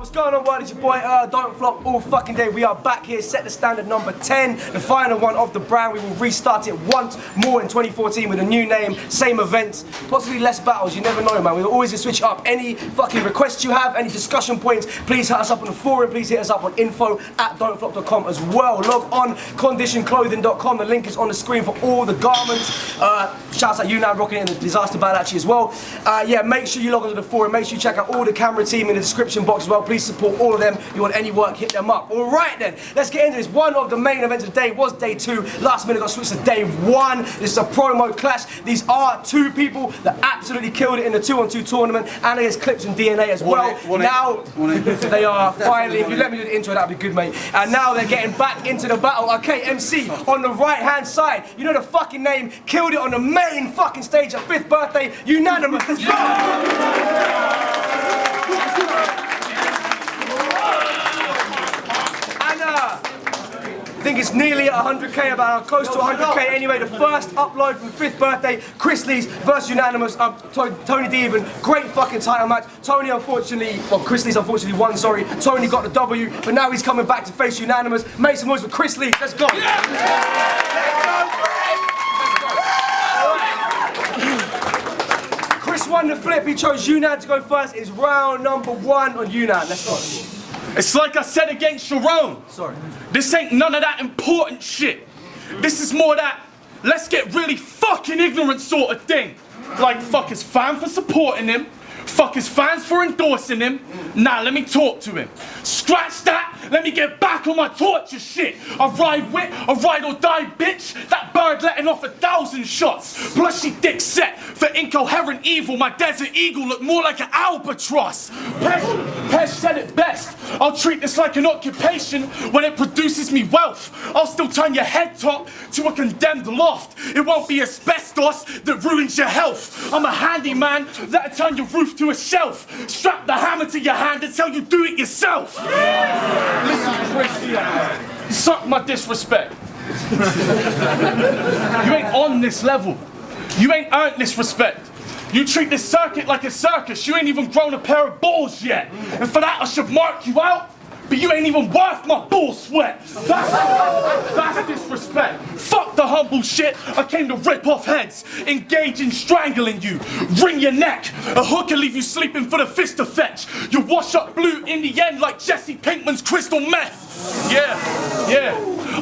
What's going on, world? It's your boy, Don't Flop all fucking day. We are back here, set the standard number 10, the final one of the brand. We will restart it once more in 2014 with a new name, same events, possibly less battles, you never know, man. We're always gonna switch up. Any fucking requests you have, any discussion points, please hit us up on the forum, please hit us up on info@don'tflop.com as well. Log on conditionclothing.com, the link is on the screen for all the garments. Shouts out Unan rocking it in the disaster bad actually as well. Yeah, make sure you log onto the forum, make sure you check out all the camera team in the description box as well. Please support all of them. If you want any work, hit them up. Alright then, let's get into this. One of the main events of the day was day 2. Last minute got switched to day 1. This is a promo clash. These are two people that absolutely killed it in the 2-on-2 tournament, and there's clips and DNA as well. Now they are finally, if you let me do the intro, that'd be good, mate. And now they're getting back into the battle. Okay, MC on the right hand side, you know the fucking name, killed it on the main fucking stage at 5th birthday, Unanymous. Let's go! I think it's nearly at 100k, about close to 100k anyway. The first upload from 5th birthday, Leese versus Unanymous, Tony D even, great fucking title match. Tony unfortunately, well Leese unfortunately won, sorry. Tony got the W, but now he's coming back to face Unanymous. Make some noise for Leese, let's go. Chris won the flip, he chose Unan to go first. It's round number 1 on Unan, let's go. It's like I said against Sharon. Sorry. This ain't none of that important shit. This is more that let's get really fucking ignorant sort of thing. Like fuck his fan for supporting him, fuck his fans for endorsing him. Nah, let me talk to him. Scratch that, let me get back on my torture shit. I ride or die bitch. That bird letting off 1,000 shots. Plus she dick set for incoherent evil. My desert eagle look more like an albatross. Pesh said it best. I'll treat this like an occupation when it produces me wealth. I'll still turn your head top to a condemned loft. It won't be asbestos that ruins your health. I'm a handyman that'll turn your roof to a shelf. Strap the hammer to your hand until you do it yourself. Listen, Chris, suck my disrespect. You ain't on this level. You ain't earned this respect. You treat this circuit like a circus. You ain't even grown a pair of balls yet. And for that I should mark you out. But you ain't even worth my bull sweat. That's disrespect. Fuck the humble shit. I came to rip off heads, engage in strangling you, wring your neck. A hook can leave you sleeping for the fist to fetch. You wash up blue in the end like Jesse Pinkman's crystal meth. Yeah.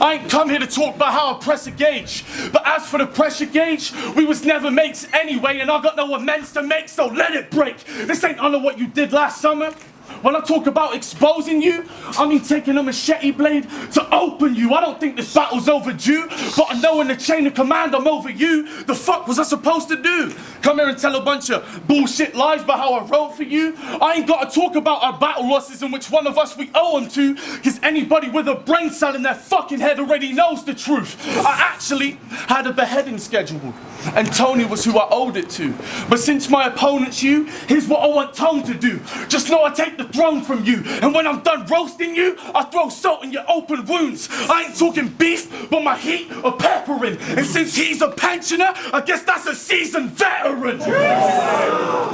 I ain't come here to talk about how I press a gauge. But as for the pressure gauge, we was never mates anyway, and I got no amends to make, so let it break. This ain't under what you did last summer. When I talk about exposing you, I mean taking a machete blade to open you. I don't think this battle's overdue, but I know in the chain of command I'm over you. The fuck was I supposed to do? Come here and tell a bunch of bullshit lies about how I wrote for you? I ain't gotta talk about our battle losses and which one of us we owe them to, cause anybody with a brain cell in their fucking head already knows the truth. I actually had a beheading scheduled, and Tony was who I owed it to. But since my opponent's you, here's what I want Tone to do. Just know I take the throne from you, and when I'm done roasting you, I throw salt in your open wounds. I ain't talking beef, but my heat or peppering. And since he's a pensioner, I guess that's a seasoned veteran. Well,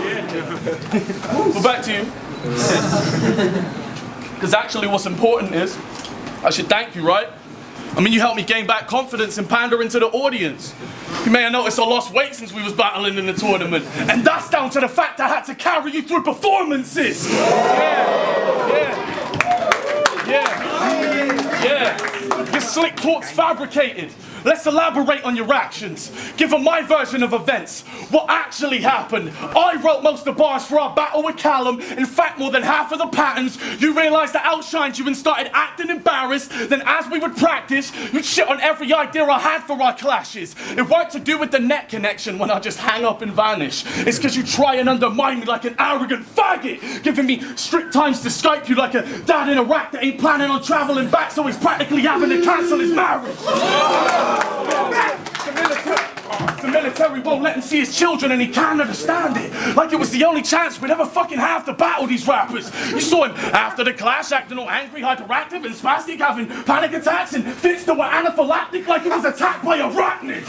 back to you. Because actually what's important is, I should thank you, right? I mean, you helped me gain back confidence and pandering to the audience. You may have noticed I lost weight since we was battling in the tournament. And that's down to the fact I had to carry you through performances. Yeah. Your slick talk's fabricated. Let's elaborate on your actions. Give them my version of events. What actually happened? I wrote most of the bars for our battle with Callum. In fact, more than half of the patterns. You realized I outshined you and started acting embarrassed. Then as we would practice, you'd shit on every idea I had for our clashes. It weren't to do with the net connection when I just hang up and vanish. It's because you try and undermine me like an arrogant faggot, giving me strict times to Skype you like a dad in Iraq that ain't planning on traveling back, so he's practically having to cancel his marriage. The military won't let him see his children and he can't understand it. Like it was the only chance we'd ever fucking have to battle these rappers. You saw him after the clash acting all angry, hyperactive and spastic, having panic attacks and fits that were anaphylactic like he was attacked by arachnids.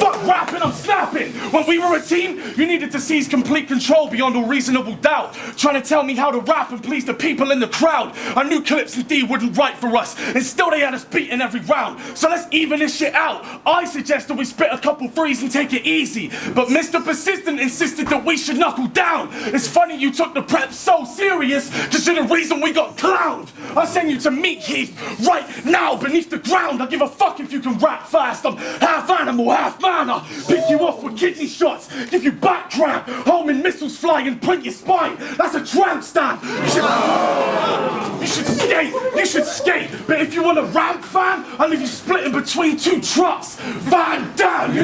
Fuck rapping, I'm snapping. When we were a team, you needed to seize complete control beyond all reasonable doubt. Trying to tell me how to rap and please the people in the crowd. I knew Clips and D wouldn't write for us, and still they had us beating every round. So let's even this shit out. I suggested we spit a couple threes and take it easy, but Mr. Persistent insisted that we should knuckle down. It's funny you took the prep so serious, cause you're the reason we got clowned. I send you to meet Heath right now beneath the ground. I give a fuck if you can rap fast. I'm half animal, half man. I'll pick you off with kidney shots, give you back cramp, homing missiles fly and print your spine. That's a tramp stamp. You should skate. But if you want a ramp fan, I'll leave you splitting between two trucks. Van Damme,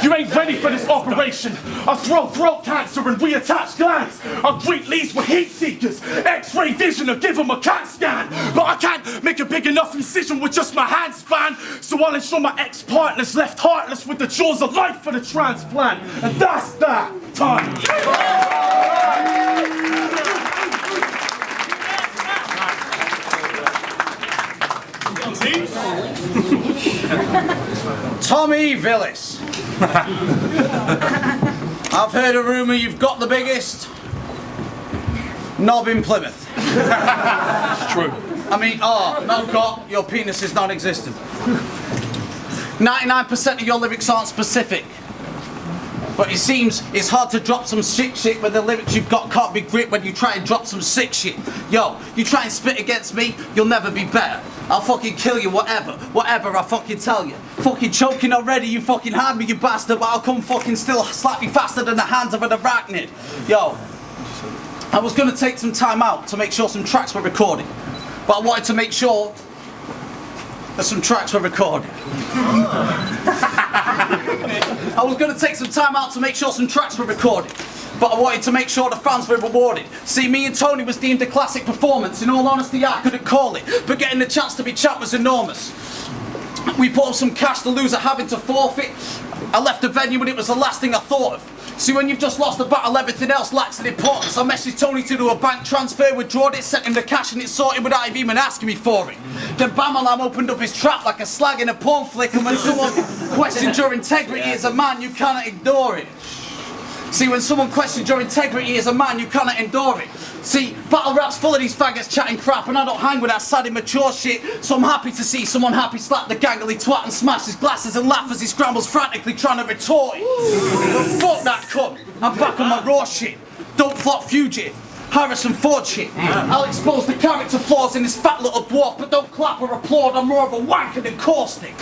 You ain't ready for this operation. I'll throw throat cancer and reattach glands. I'll greet Leese with heat seekers, X-ray vision or give them a CAT scan. But I can't make a big enough incision with just my hand span. So I'll ensure my ex-partner's left heartless with the jaws of life for the transplant. And that's that time. Tommy Villis. I've heard a rumour you've got the biggest knob in Plymouth. It's true. I mean, not got, your penis is non-existent. 99% of your lyrics aren't specific. But it seems it's hard to drop some sick shit when the lyrics you've got can't be grit when you try and drop some sick shit. Yo, you try and spit against me, you'll never be better. I'll fucking kill you, whatever I fucking tell you. Fucking choking already, you fucking had me, you bastard, but I'll come fucking still slap you faster than the hands of an arachnid. Yo, I was gonna take some time out to make sure some tracks were recorded, but I wanted to make sure that some tracks were recorded. I was going to take some time out to make sure some tracks were recorded, but I wanted to make sure the fans were rewarded. See, me and Tony was deemed a classic performance. In all honesty, I couldn't call it, but getting the chance to be chat was enormous. We put up some cash, the loser having to forfeit. I left the venue and it was the last thing I thought of. See, when you've just lost a battle, everything else lacks in importance. I messaged Tony to do a bank transfer, withdrawed it, sent him the cash and it sorted without him even asking me for it. Then Bam Alam opened up his trap like a slag in a porn flick, and when someone questions your integrity as a man, you cannot ignore it. See, when someone questions your integrity as a man, you cannot endure it. See, battle rap's full of these faggots chatting crap, and I don't hang with that sad immature shit, so I'm happy to see someone happy slap the gangly twat and smash his glasses and laugh as he scrambles frantically trying to retort it. But fuck that cunt, I'm back on my raw shit. Don't flop fugitive, Harrison Ford shit. I'll expose the character flaws in this fat little dwarf, but don't clap or applaud, I'm more of a wanker than caustic.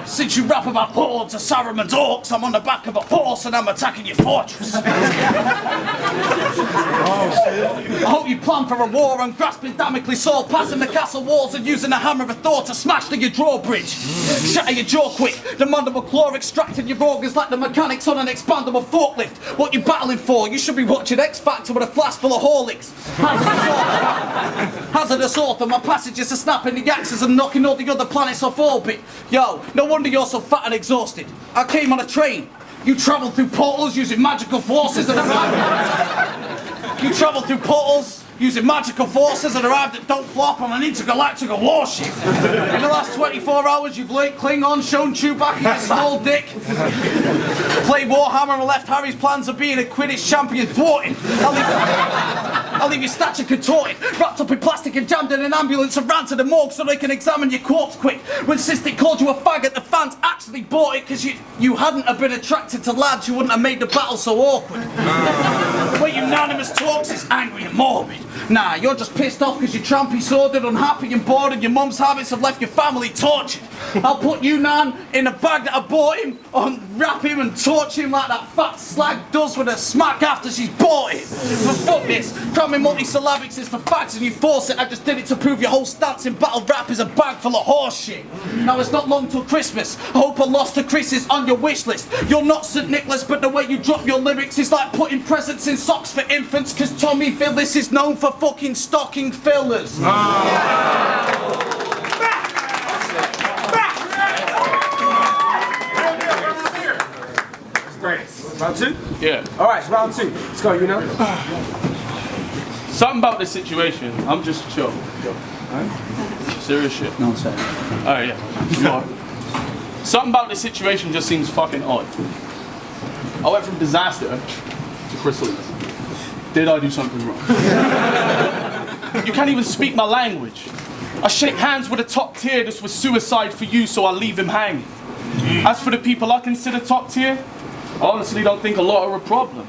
Since you rap about hordes of Saruman's orcs, I'm on the back of a horse and I'm attacking your fortress. I hope you plan for a war. I'm grasping Damocles' sword, passing the castle walls and using the hammer of Thor to smash the your drawbridge. Shatter your jaw quick, the mandible claw extracting your organs like the mechanics on an expandable forklift. What you battling for? You should be watching X Factor with a flask full of Horlicks. Hazardous author, my passages are snapping the axes and knocking all the other planets off orbit. Yo, no wonder you're so fat and exhausted. I came on a train. You travelled through portals using magical forces and arrived. You travelled through portals using magical forces and arrived at Don't Flop on an intergalactical warship. In the last 24 hours, you've learnt Klingon, shown Chewbacca your small dick, played Warhammer and left Harry's plans of being a Quidditch champion thwarted. I'll leave your stature contorted, wrapped up in plastic and jammed in an ambulance and ran to the morgue so they can examine your corpse quick. When Cystic called you a faggot, the fans actually bought it because you hadn't have been attracted to lads, you wouldn't have made the battle so awkward. The way Unanymous talks is angry and morbid. Nah, you're just pissed off because you're trampy, sordid, unhappy and bored and your mum's habits have left your family tortured. I'll put Unan in a bag that I bought him on rap him and torch him like that fat slag does with a smack after she's bought it. But fuck this, cramming multi-syllabics is for facts and you force it. I just did it to prove your whole stance in battle rap is a bag full of horse shit. Now it's not long till Christmas. I hope a loss to Chris is on your wish list. You're not St. Nicholas, but the way you drop your lyrics is like putting presents in socks for infants, cause Tommy Phillips is known for fucking stocking fillers. Round two? Yeah. Alright, it's round two. Let's go, you know. Something about this situation, I'm just chill. Right? Serious shit. No, I'm saying. Alright, yeah. You are. Something about this situation just seems fucking odd. I went from disaster to chrysalis. Did I do something wrong? You can't even speak my language. I shake hands with a top tier. This was suicide for you, so I leave him hanging. As for the people I consider top tier, I honestly don't think a lot are a problem.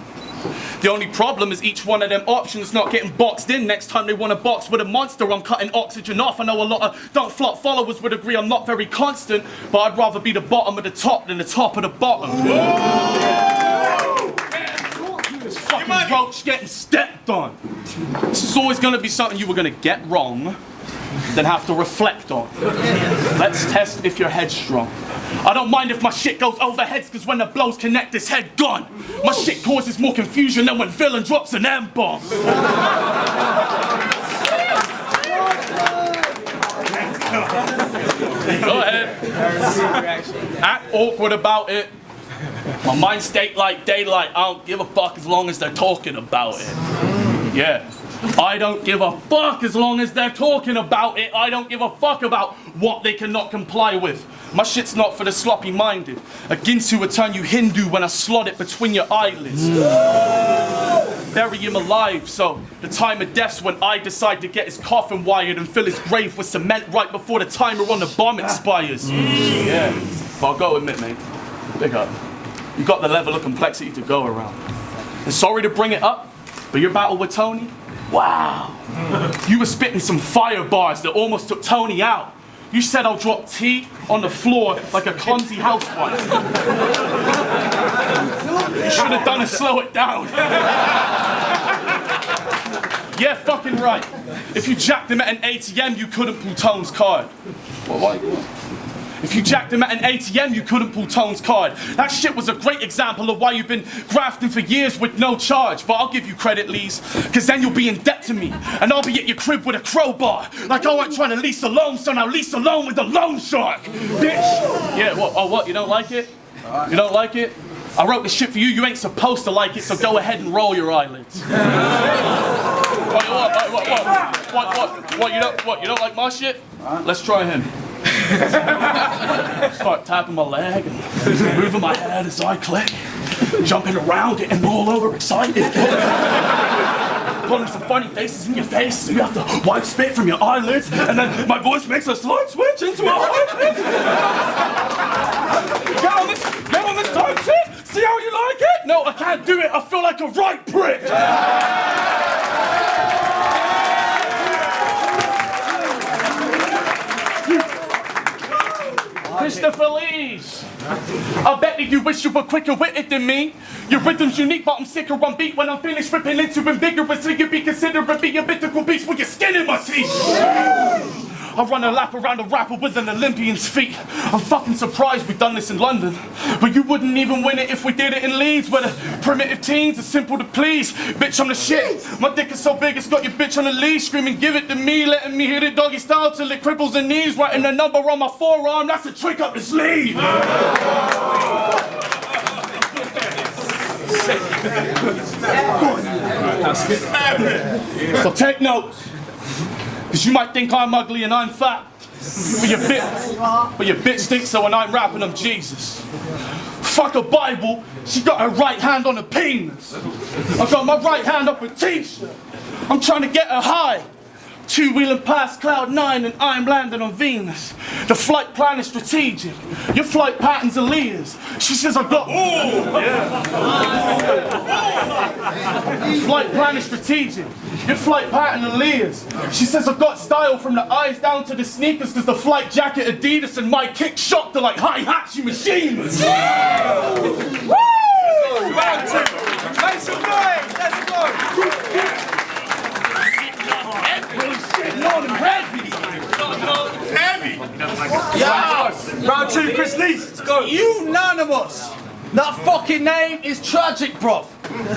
The only problem is each one of them options not getting boxed in. Next time they want to box with a monster, I'm cutting oxygen off. I know a lot of Don't Flop followers would agree I'm not very constant, but I'd rather be the bottom of the top than the top of the bottom. This fucking roach getting stepped on. This is always going to be something you were going to get wrong, then have to reflect on. Let's test if your head's strong. I don't mind if my shit goes over heads, cause when the blows connect, this head gone. My shit causes more confusion than when villain drops an M-bomb. Go ahead. Act awkward about it. My mind state like daylight. I don't give a fuck as long as they're talking about it. Yeah. I don't give a fuck as long as they're talking about it. I don't give a fuck about what they cannot comply with. My shit's not for the sloppy-minded. A Ginsu would turn you Hindu when I slot it between your eyelids. Bury him alive, so the time of death's when I decide to get his coffin wired and fill his grave with cement right before the timer on the bomb expires. Yeah, but I'll go admit, mate, big up. You got the level of complexity to go around. And sorry to bring it up, but your battle with Tony, wow. You were spitting some fire bars that almost took Tony out. You said I'll drop tea on the floor like a clumsy housewife. You should have done to slow it down. Yeah, fucking right. If you jacked him at an ATM, you couldn't pull Tone's card. What? If you jacked him at an ATM, you couldn't pull Tone's card. That shit was a great example of why you've been grafting for years with no charge. But I'll give you credit, Leese, cause then you'll be in debt to me. And I'll be at your crib with a crowbar. Like I wasn't trying to lease a loan, so now lease a loan with the loan shark. Bitch! Yeah, what? Oh, what? You don't like it? You don't like it? I wrote this shit for you, you ain't supposed to like it, so go ahead and roll your eyelids. What, you don't like my shit? Let's try him. Start tapping my leg and moving my head as I click, jumping around, getting all over excited, pulling some funny faces in your face, so you have to wipe spit from your eyelids, and then my voice makes a slight switch into a high pitch. Get on this time shit. See how you like it? No, I can't do it. I feel like a right prick. Christopher Leese. I bet that you wish you were quicker witted than me. Your rhythm's unique, but I'm sicker on beat. When I'm finished ripping into invigorous, so you'd be considered to be a mythical beast with your skin in my teeth. I run a lap around a rapper with an Olympian's feet. I'm fucking surprised we've done this in London. But you wouldn't even win it if we did it in Leeds, where the primitive teens are simple to please. Bitch, I'm the shit. My dick is so big it's got your bitch on the leash, screaming, give it to me, letting me hit it doggy style till it cripples her knees, writing a number on my forearm, that's a trick up the sleeve. So take notes. Cause you might think I'm ugly and I'm fat, but your bitch thinks so and I'm rapping I'm Jesus. Fuck a Bible, she got her right hand on her penis. I got my right hand up her t-shirt. I'm trying to get her high, Two-wheeling past cloud 9 and I'm landing on Venus. The flight plan is strategic. Your flight pattern's Aaliyah's. She says I got... Flight plan is strategic. Your flight pattern Aaliyah's. She says I got style from the eyes down to the sneakers cause the flight jacket Adidas and my kick shocked her like Hihachi machines. Woo! Round 2. Make some noise. Let's go. Yeah. Round 2, Chris Leese. Let's go. Unanimous. That fucking name is tragic, bruv.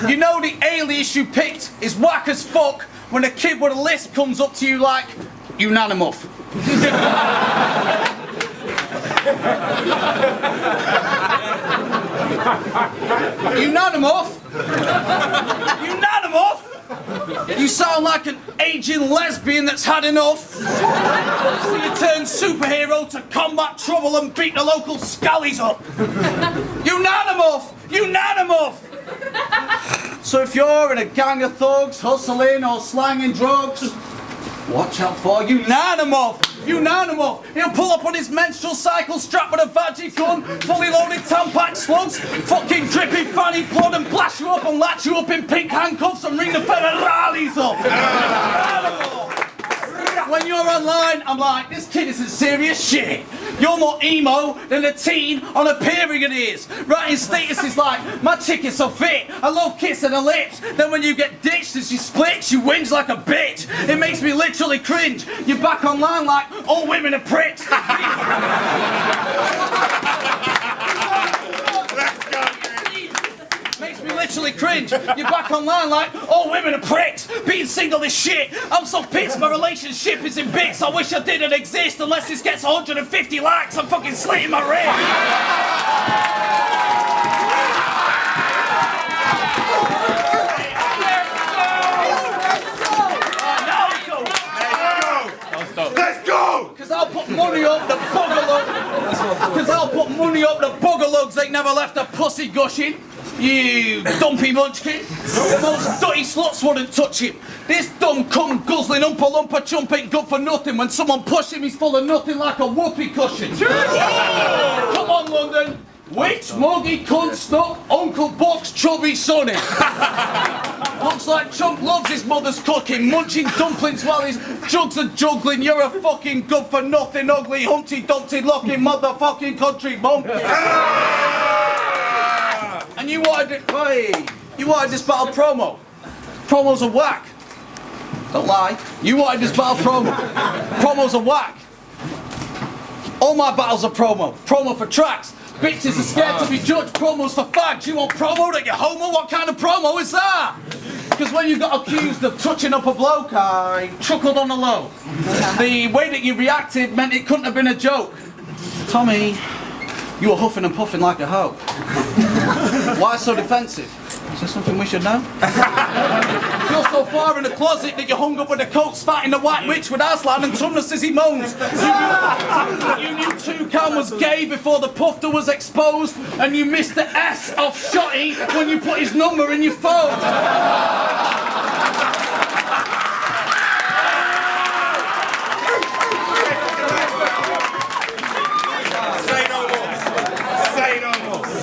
You know the alias you picked is whack as fuck when a kid with a lisp comes up to you like, Unanimous. Unanimous? Unanimous? You sound like an aging lesbian that's had enough. So you turn superhero to combat trouble and beat the local scallies up. Unanimous! Unanimous! So if you're in a gang of thugs hustling or slanging drugs, watch out for Unanimous! Unanimous! He'll pull up on his menstrual cycle strapped with a vaggie gun, fully loaded Tampax slugs, fucking dripping fanny blood and blast you up and latch you up in pink handcuffs and ring the Federales up! When you're online, I'm like, this kid isn't serious shit. You're more emo than a teen on a period is. Writing statuses like, my chick is so fit, I love kissing her lips. Then when you get ditched and she splits, you whinge like a bitch. It makes me literally cringe. You're back online like, all women are pricks. Makes me literally cringe. You're back online like, all women are pricks. Being single is shit. I'm so pissed my relationship is in bits. I wish I didn't exist unless this gets 150 likes. I'm fucking slitting my wrist. Let's go! Because I'll put money up the buggerlugs. Because I'll put money up the buggerlugs they never left a pussy gushing. You dumpy munchkin. The most dirty sluts wouldn't touch him. This dumb cum guzzling umpa lumpa chump ain't good for nothing. When someone push him, he's full of nothing like a whoopee cushion. Come on, London. Which muggy cunt snuck Uncle Buck's chubby sonny? Looks like Chunk loves his mother's cooking, munching dumplings while his jugs are juggling. You're a fucking good for nothing, ugly, Humpty Dumpty looking motherfucking country bumpkin. And you wanted this battle promo. Promos are whack. Don't lie. You wanted this battle promo. Promos are whack. All my battles are promo. Promo for tracks. Bitches are scared to be judged. Promos for fags. You want promo that you're homo? What kind of promo is that? Because when you got accused of touching up a bloke, I chuckled on the low. The way that you reacted meant it couldn't have been a joke. Tommy, you were huffing and puffing like a hoe. Why so defensive? Is there something we should know? You're so far in the closet that you hung up with the coats fighting the white witch with Aslan and Tumnus as he moans. You knew Toucan was gay before the pufter was exposed, and you missed the S off Shotty when you put his number in your phone.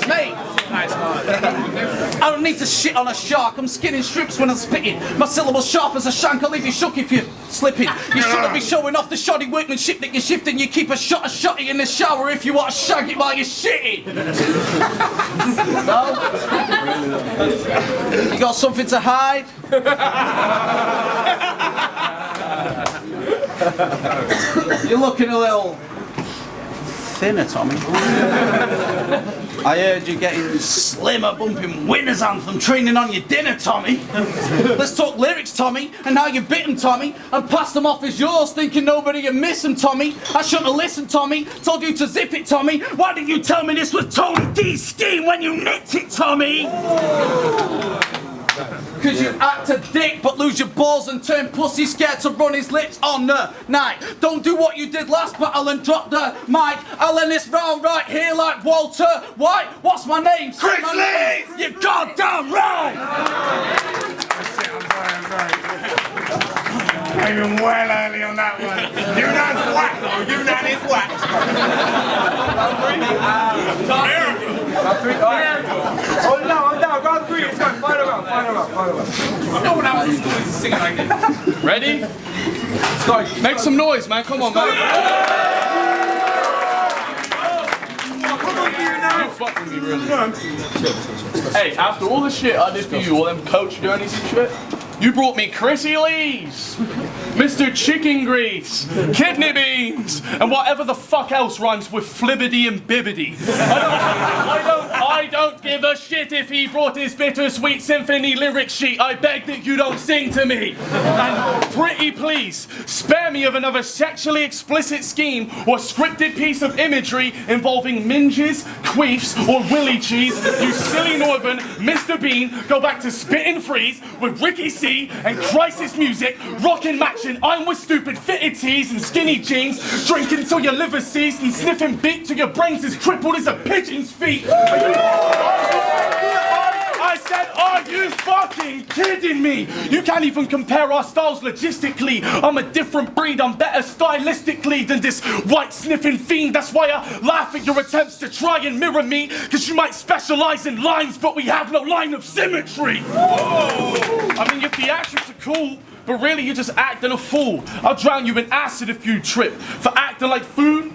Mate, I don't need to shit on a shark. I'm skinning strips when I'm spitting. My syllable's sharp as a shank. I'll leave you shook if you're slipping. You shouldn't be showing off the shoddy workmanship that you're shifting. You keep a shot of shotty in the shower if you want to shag it while you're shitting. No? You got something to hide? You're looking a little thinner, Tommy. I heard you getting slimmer, bumping winner's anthem, training on your dinner, Tommy. Let's talk lyrics, Tommy, and how you bit 'em, Tommy, and passed them off as yours, thinking nobody would miss 'em, Tommy. I shouldn't have listened, Tommy. Told you to zip it, Tommy. Why didn't you tell me this was Tony D's scheme when you nicked it, Tommy? Cause you act a dick but lose your balls and turn pussy scared to run his lips on the night. Don't do what you did last battle and drop the mic. I'll end this round right here like Walter White. What's my name? Chris Leese! You're goddamn right! Came in well early on that one. Unan's whack though, Unan is whack. Oh no, I'm down. Round 3, let's go. Final round. No one else is doing singing like this. Ready? Let's go. Make some noise, man. Come on, man. You fuck with me, really. Hey, after all the shit I did for you, all them coach journeys and shit, you brought me Chrissy Leese, Mr. Chicken Grease, kidney beans, and whatever the fuck else rhymes with flibbity and bibbity. I don't give a shit if he brought his bittersweet symphony lyric sheet. I beg that you don't sing to me. And pretty please, spare me of another sexually explicit scheme or scripted piece of imagery involving minges, queefs, or willy cheese. You silly northern Mr. Bean, go back to Spit and Freeze with Ricky C and crisis music, rockin' matching, I'm with stupid fitted tees and skinny jeans, drinking till your liver seized and sniffing beat till your brains as crippled as a pigeon's feet. I said, are you fucking kidding me? You can't even compare our styles logistically. I'm a different breed, I'm better stylistically than this white sniffing fiend. That's why I laugh at your attempts to try and mirror me, cause you might specialize in lines, but we have no line of symmetry. I mean, your theatrics are cool, but really you're just acting a fool. I'll drown you in acid if you trip. For acting like food,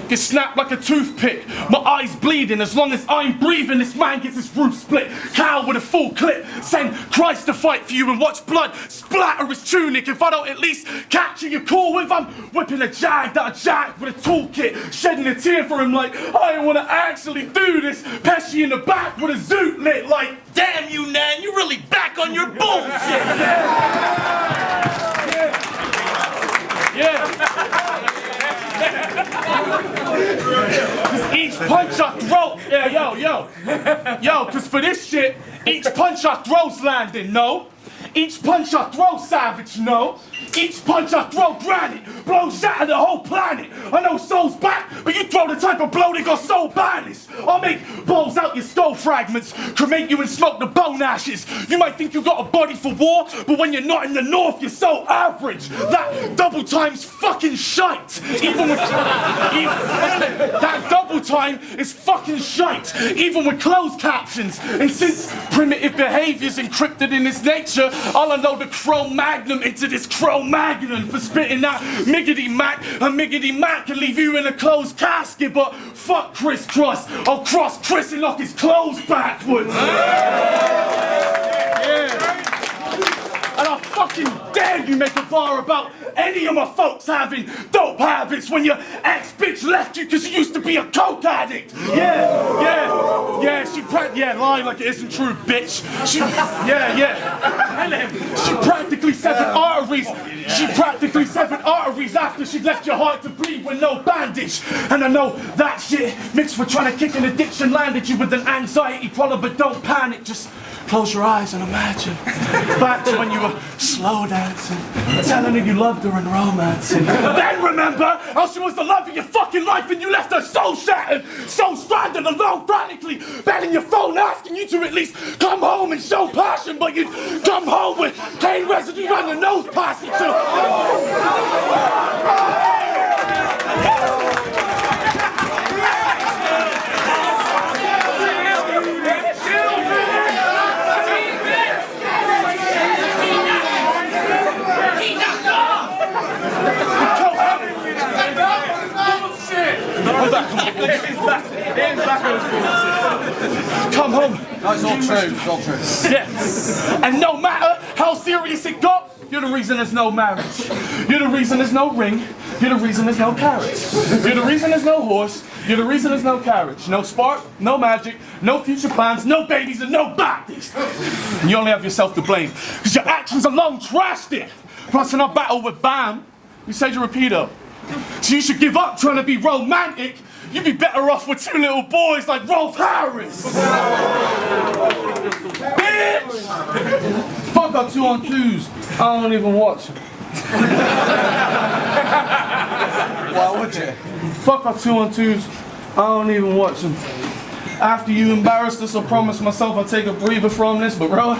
get snapped like a toothpick. My eyes bleeding, as long as I'm breathing, this man gets his roof split. Cow with a full clip, send Christ to fight for you and watch blood splatter his tunic. If I don't at least capture your cool with, I'm whipping a jag that I jacked with a toolkit, shedding a tear for him like, I don't wanna actually do this. Pesci in the back with a zoot lit like, damn you, Nan, you really back on your bullshit. Yeah. Cause each punch I throw, yo, cause for this shit, each punch I throw's landing, no? Each punch I throw savage, no? Each punch I throw granite, blows out of the whole planet. I know soul's back, but you throw the type of blow that got soul banished. I'll make balls out your skull fragments, cremate you and smoke the bone ashes. You might think you got a body for war, but when you're not in the north, you're so average. That double time's fucking shite. That double time is fucking shite, even with closed captions. And since primitive behavior's encrypted in its nature, I'll unload the Cro-Magnum into this Cro-Magnon for spitting that miggity Mac. A miggity Mac can leave you in a closed casket, but fuck Chris Cross. I'll cross Chris and knock his clothes backwards. And I fucking dare you make a bar about any of my folks having dope habits when your ex-bitch left you because you used to be a coke addict. She lying like it isn't true, bitch. She practically severed arteries. She practically severed arteries after she left your heart to bleed with no bandage. And I know that shit mixed with trying to kick an addiction landed you with an anxiety problem, but don't panic, just close your eyes and imagine back to when you were slow dancing, telling her you loved her and romancing. Then remember how she was the love of your fucking life and you left her so shattered, so stranded alone, frantically betting your phone, asking you to at least come home and show passion, but you'd come home with cane residue on your nose passage. Come home. No, it's all true. It's all true. Yeah. And no matter how serious it got, you're the reason there's no marriage. You're the reason there's no ring. You're the reason there's no carriage. You're the reason there's no horse. You're the reason there's no carriage. No spark, no magic, no future plans, no babies, and no bodies. And you only have yourself to blame, because your actions alone trashed it. Plus, in our battle with Bam, you said you're a pedo. So you should give up trying to be romantic. You'd be better off with two little boys like Rolf Harris. Bitch! Fuck our 2-on-2s. I don't even watch them. Why would you? Fuck our 2-on-2s. I don't even watch them. After you embarrassed us, I promised myself I'd take a breather from this, but bro,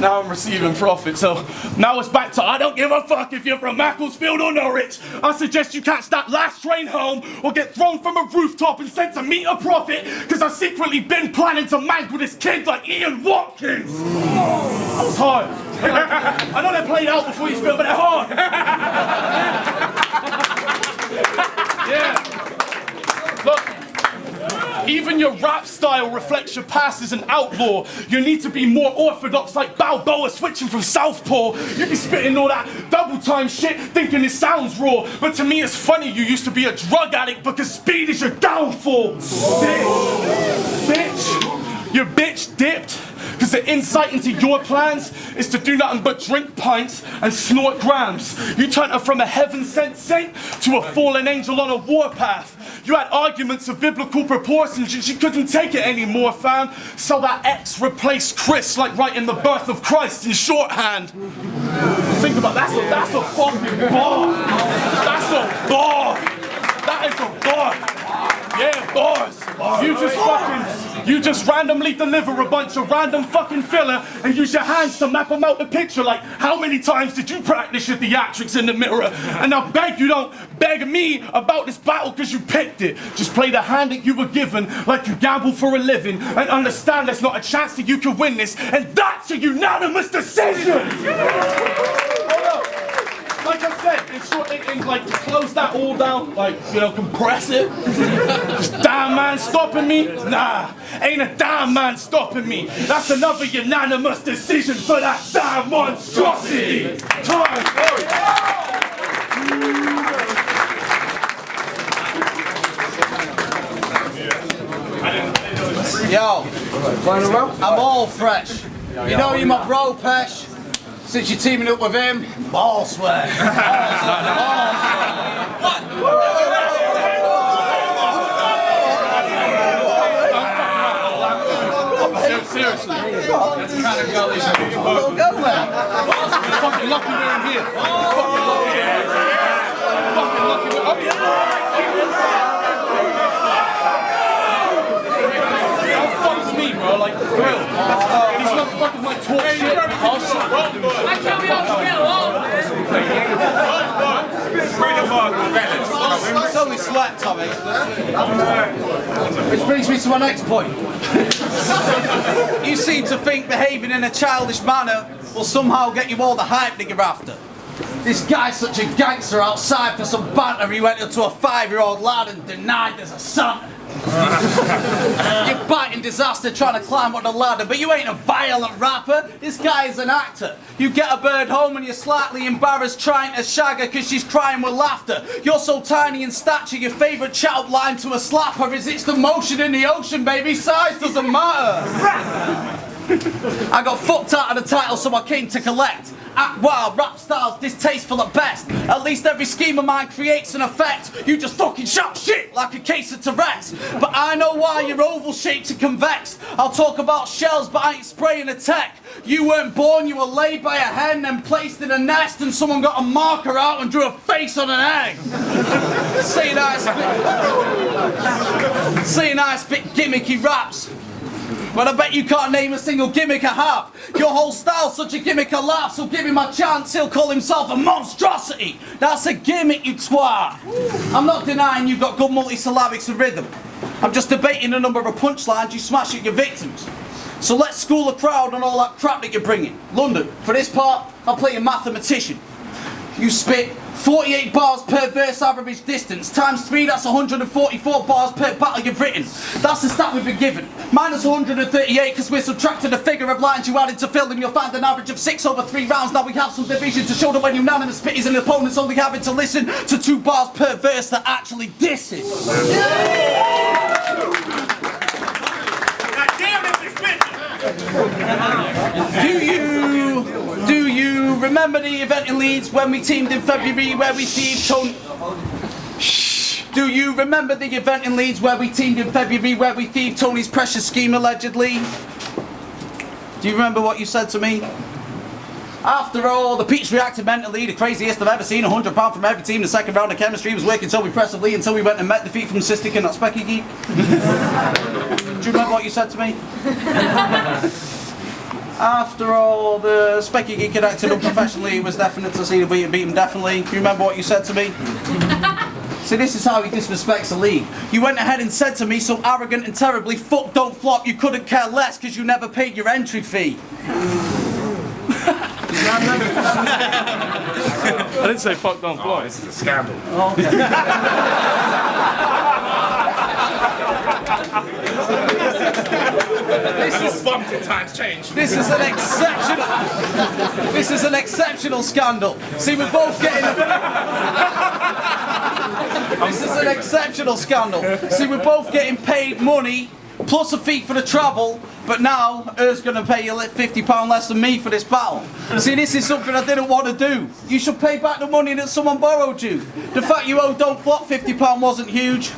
now I'm receiving profit. So now it's back to I don't give a fuck if you're from Macclesfield or Norwich. I suggest you catch that last train home or get thrown from a rooftop and sent to meet a prophet, because I've secretly been planning to mangle this kid like Ian Watkins. That was hard. I know they played out before you spit, but they're hard. Yeah. Look. Even your rap style reflects your past as an outlaw. You need to be more orthodox like Balboa switching from Southpaw. You be spitting all that double time shit thinking it sounds raw. But to me it's funny you used to be a drug addict because speed is your downfall. Bitch. Your bitch dipped. Because the insight into your plans is to do nothing but drink pints and snort grams. You turned her from a heaven-sent saint to a fallen angel on a warpath. You had arguments of biblical proportions and she couldn't take it anymore, fam. So that X replaced Chris like writing the birth of Christ in shorthand. Think about that's a fucking bar. That's a bar. That is a bar. Yeah, bars. You just randomly deliver a bunch of random fucking filler and use your hands to map them out the picture like how many times did you practice your theatrics in the mirror? And I beg you don't beg me about this battle because you picked it. Just play the hand that you were given like you gamble for a living and understand there's not a chance that you can win this, and that's a unanimous decision! Like I said, it's short things like to close that all down, like, you know, compress it. This damn man stopping me? Nah, ain't a damn man stopping me. That's another unanimous decision for that damn monstrosity. Time. Yo, Final round? I'm all fresh. You know you're my bro, Pesh. Since you're teaming up with him, ball sweat. Seriously. That's the kind of girl they should be working with. You're fucking lucky we're in here. You're fucking lucky. You're fucking lucky we're up here. Don't fuck me, bro. Like, for real. These motherfuckers might talk shit. I can't be on scale alone, It's only sweat, Tommy. Which brings me to my next point. You seem to think behaving in a childish manner will somehow get you all the hype that you're after. This guy's such a gangster outside for some banter. He went up to a 5-year-old lad and denied there's a son. You're biting disaster trying to climb up the ladder, but you ain't a violent rapper. This guy is an actor. You get a bird home and you're slightly embarrassed trying to shag her because she's crying with laughter. You're so tiny in stature, your favourite shout line to a slapper is it's the motion in the ocean, baby, size doesn't matter. I got fucked out of the title, so I came to collect. Act wild, rap styles distasteful at best. At least every scheme of mine creates an effect. You just fucking shout shit like a case of Tourette's. But I know why you're oval shaped and convex. I'll talk about shells, but I ain't spraying a tech. You weren't born, you were laid by a hen and placed in a nest, and someone got a marker out and drew a face on an egg. Saying I spit gimmicky raps. But I bet you can't name a single gimmick I have. Your whole style's such a gimmick I laugh, so give him a chance, he'll call himself a monstrosity. That's a gimmick, you twat. I'm not denying you've got good multisyllabics and rhythm. I'm just debating the number of punchlines you smash at your victims. So let's school a crowd on all that crap that you're bringing. London, for this part, I'll play a mathematician. You spit 48 bars per verse average distance, times 3, that's 144 bars per battle you've written. That's the stat we've been given. Minus 138 because we're subtracting the figure of lines you added to fill them. You'll find an average of 6 over 3 rounds. Now we have some division to show that when unanimous spit is an opponent's only having to listen to 2 bars per verse that actually disses. Do you remember the event in Leeds when we teamed in February where we thieved Tony? Do you remember the event in Leeds where we teamed in February where we thieved Tony's precious scheme allegedly? Do you remember what you said to me? After all, the Peach reacted mentally, the craziest I've ever seen, £100 from every team. The second round of chemistry was working so impressively until we went and met defeat from Cystic and that Specky Geek. Do you remember what you said to me? After all, the Specky Geek had acted unprofessionally, it was definite to see the beat him definitely. Do you remember what you said to me? See, this is how he disrespects the league. You went ahead and said to me so arrogant and terribly, fuck don't flop, you couldn't care less because you never paid your entry fee. I didn't say fuck don't flop. This is a scandal. This is bumped in times change. This is an exceptional. This is an exceptional scandal. See, we're both getting. This is an exceptional scandal. See, we're both getting paid money plus a fee for the travel, but now her's going to pay you £50 less than me for this battle. See, this is something I didn't want to do. You should pay back the money that someone borrowed you. The fact you owe Don't Flop £50 wasn't huge.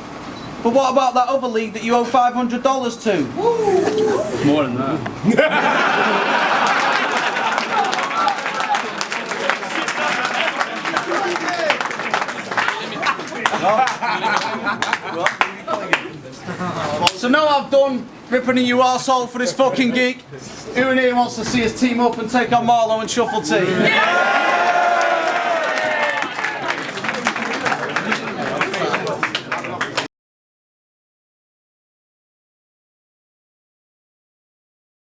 But what about that other league that you owe $500 to? More than that. So now I've done ripping in you arsehole for this fucking gig. Who in here wants to see us team up and take on Marlowe and Shuffle Tea?